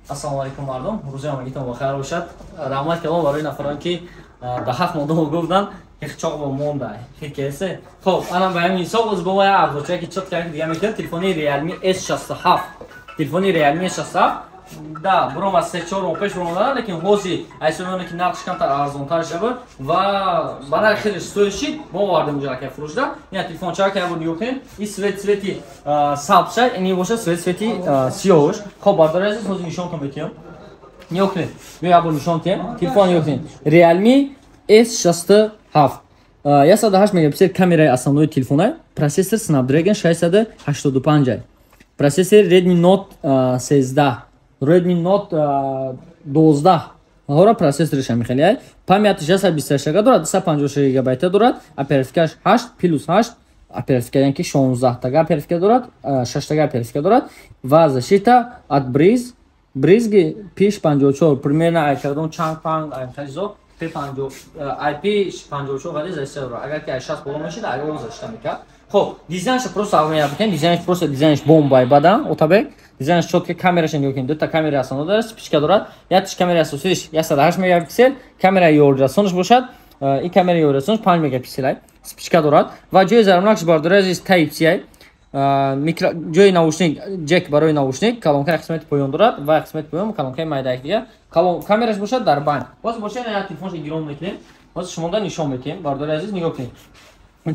Ассалому алейкум мардум. Рӯзи ҳамагитон бохайр бошад. Раҳмат калом барои нафарон ки да 7 моҳ гуфтан хичоқ бо монда. Хикесе. Хоб, анам ба ҳамин ҳисоб оз бо я абзоча ки чот кард дига мекрд телефони Realme S67. Телефони Realme S67 да, буром аз 3-4 моҳ пеш бомада, лекин ҳози айсононе ки нархш камтар арзонтар шава ва барои хеле стоиши бо варда муҷарака фурӯшда. Ина телефонча ки абуд ёхтем, и цвети сабзша, ини боша цвети сиёҳш. Хоб бардора аз ҳози нишон кам метиём. Ёхтем. Ё абуд нишон тем. Телефон ёхтем. Realme S67. 108 мегапиксел камераи основной телефона, процессор Snapdragon 685, процессор Redmi Note 13, Redmi Note 12. Ҳора процессориш мехелияй. Памяти 628 дорад, 256 ГБ дорад, оперативкаш 8+8, оперативка яки 16 оперативка дорад, 6 оперативка дорад ва защита от брызги P54 примерно айкадон чанд панг айхазо IP54 ғализ айсадро. Агар ки айшаст боло мешид, агар оз ашта мекард. Хоб, дизайнш просто авмия бикен, дизайнш просто дизайнш бомбай бадан, отабек. Дизайнш чотка камераш ёкин, дута камера асон дорад, спичка дорад. Ятиш камера асосиш 108 мегапиксел, камера ёридасонш бошад. И камера ёридасонш 5 мегапиксел ай. Спичка дорад ва ҷои зармнакш бардорад аз Type-C ай. Микро ҷои наушник, ҷек барои наушник, калонка қисмати поён дорад ва қисмати поён калонкаи майдаи дига. Камераш бошад дар байн. Боз бошад я телефонш гиром мекунем. Боз шумо да нишон метем. Бардори азиз нигоҳ кунед.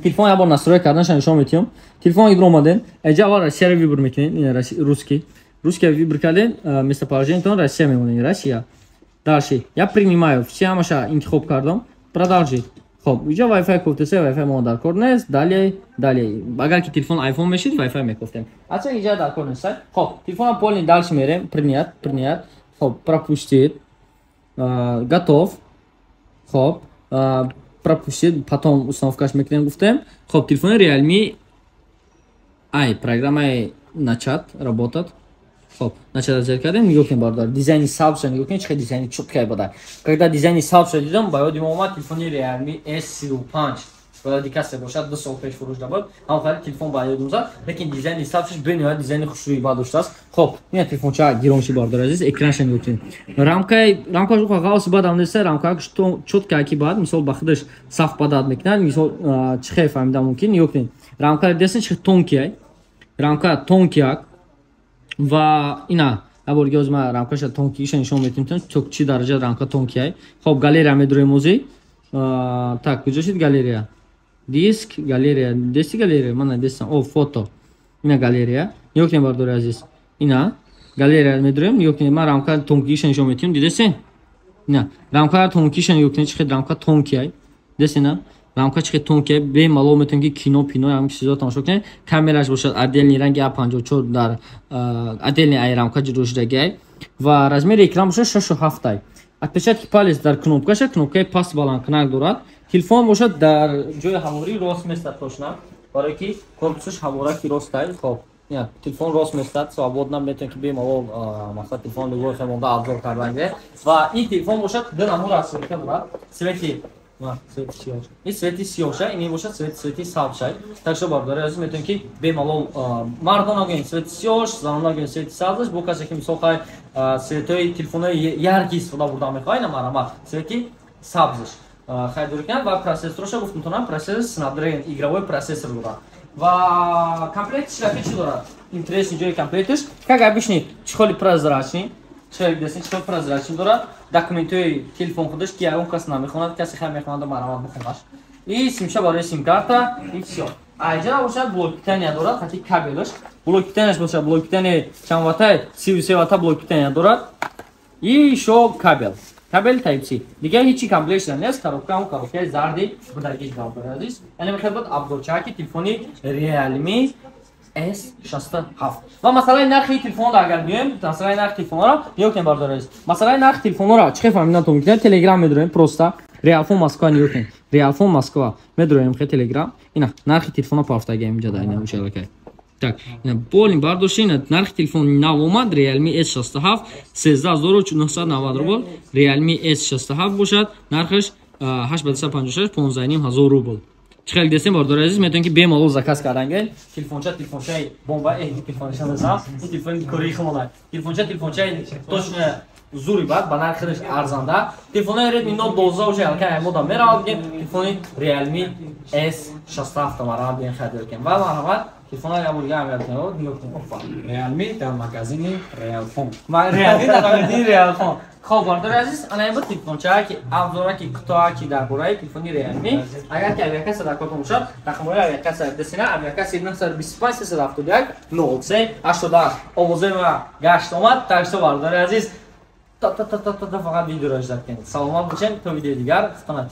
Телефон я бор настрой карданаш нишон метем. Телефон гиром омаден. Эҷа аввал Россия вибр мекунем. Ин русский. Русский вибр карден, местоположениятон Россия мемонед. Россия. Дальше. Я принимаю. Все амаша интихоб кардам. Продолжить. Хоб, иҷа Wi-Fi кофтасе, Wi-Fi мо дар кор нест. Далее. Агар ки телефон iPhone мешид, Wi-Fi мекофтем. Ача иҷа дар кор нест. Хоб, телефон полный дальше мерем. Принят. Хоб, пропустит. Готов. Хоб, пропустит. Потом установкаш мекунем гуфтем. Хоб, телефон Realme ай, программа начат работать. Хоб, начат азер кардем, нигоҳ кунед бардор. Дизайни сабзша нигоҳ кунед, чӣ дизайни чуткай буда. Когда дизайни сабзша дидам, ба ёдим омад телефони Realme S35. Бада дикасе бошад 2 сол пеш фурӯшда буд. Ҳам хали телефон ба ёдим зад, лекин дизайни сабзшаш бениҳоят дизайни хушрӯи ба доштааст. Хоб, ин телефонча гиромши бардор азиз, экранша нигоҳ кунед. Рамка жуқа гаус бадам нест, рамка чутка ки бад, мисол ба худаш саф падад мекунад, мисол чӣ фаҳмида мумкин, нигоҳ кунед. Рамка десен чӣ тонки ай. Рамка тонкияк. Ва ина абор гёзма рамкаша тонкиша нишон метим то чи дараҷа рамка тонкияй. Хоб, галерея медурем ози. Так, куҷо шид галерея? Диск, галерея, дести галерея, мана дестам. О, фото. Ина галерея. Нигоҳ кунед бардори азиз. Ина галерея медурем, нигоҳ кунед. Ман рамка тонкиша нишон метим, дидесен? Ина рамка тонкиша нигоҳ кунед, чӣ рамка тонкияй. Десена? рамка чӣ тонкияй, бемалол метавонем ки кино, пино ҳам чизо тамошо кунем. Камераш бошад отдельный ранги A54 дар отдельный ай рамка ҷудо шудаги ай. Ва размери экран бошад 6.7 ай. Отпечатки палец дар кнопкаша, кнопкаи паст баландкунак дорад. Телефон бошад дар ҷои ҳаворӣ рост местад тошна, барои ки корпусаш ҳавораки ростай. Хоб, ина телефон рост местад, свобод наметавонем ки бемалол масалан телефон нигоҳи хемонда абзор карданге. Ва ин телефон бошад ду намура асорита дорад. Свети свети сиёша, ин бошад свети сабзша. Так шо бардори азиз метавонем ки бемалол мардона гӯен свети сиёш, занона гӯен свети сабзш, бо касе ки мисол хай светои телефонои ярки истифода бурда мехоҳад, ина марама свети сабзш хайдур кунад ва процессороша гуфтам тонам процессор Snapdragon игровой процессор дорад. Ва комплектиш чӣ дорад? Интересни ҷои комплектиш, как обычный чехоли прозрачный, чехоли прозрачный дорад. Документои телефон худаш ки ягон кас намехонад, касе хай мехонад марамат бихонаш. И симша барои сим-карта, и всё. Айҷа бошад блок питания дорад, хати кабелаш. Блок питаниаш бошад, блок питания чанд ваттай, 33 ватта блок питания дорад. И шо кабел. Кабел Type-C. Дига ҳечи комплектша нест, коробкаи зарди будагиш бардор азиз. Яъне мехоҳад буд абзорчаки телефони Realme S67. Ва масъалаи нархи телефонро агар биёем, масъалаи нархи телефонро нигоҳ кунед бардор азиз. Масъалаи нархи телефонро чӣ фаҳмидан мекунед? Телеграм медурем просто Realphone Moskva нигоҳ кунед. Realphone Moskva медурем хе Телеграм. Ина нархи телефонро пафтага инҷа да ина учалакай. Так, ина болим бардошин нархи телефон нав омад Realme S67 13990 рубл. Realme S67 бошад, нархаш 856 15000 рубл. Çıxaq desəm orada əziz, mən ki bemalol zakaz qaranğay. Telefonça bomba telefonça назад. Bu telefon koreyi xmolar. Telefonça точно зури бад, ба нархи арзанда. Телефони Redmi Note 12 уже алка мода мерав ген. Телефони Realme S67 марав ген хадер кен. Ва марҳамат. Телефони абурга амят кен. Опа. Realme дар магазини Realphone. Realme дар магазини Realphone. خب باردار عزیز الان با تلفنچه‌ای که ابزارکی کوتاهی در برای تلفنی Realme اگر که اگر کسی در کارتون شد رقم‌های اگر کسی دستینه اگر کسی 925 371 03 88 آوازه و گشت اومد تاکسی باردار عزیز تا فقط ویدیو را اجرا کنید. سلامت باشین تا ویدیو دیگر خدمت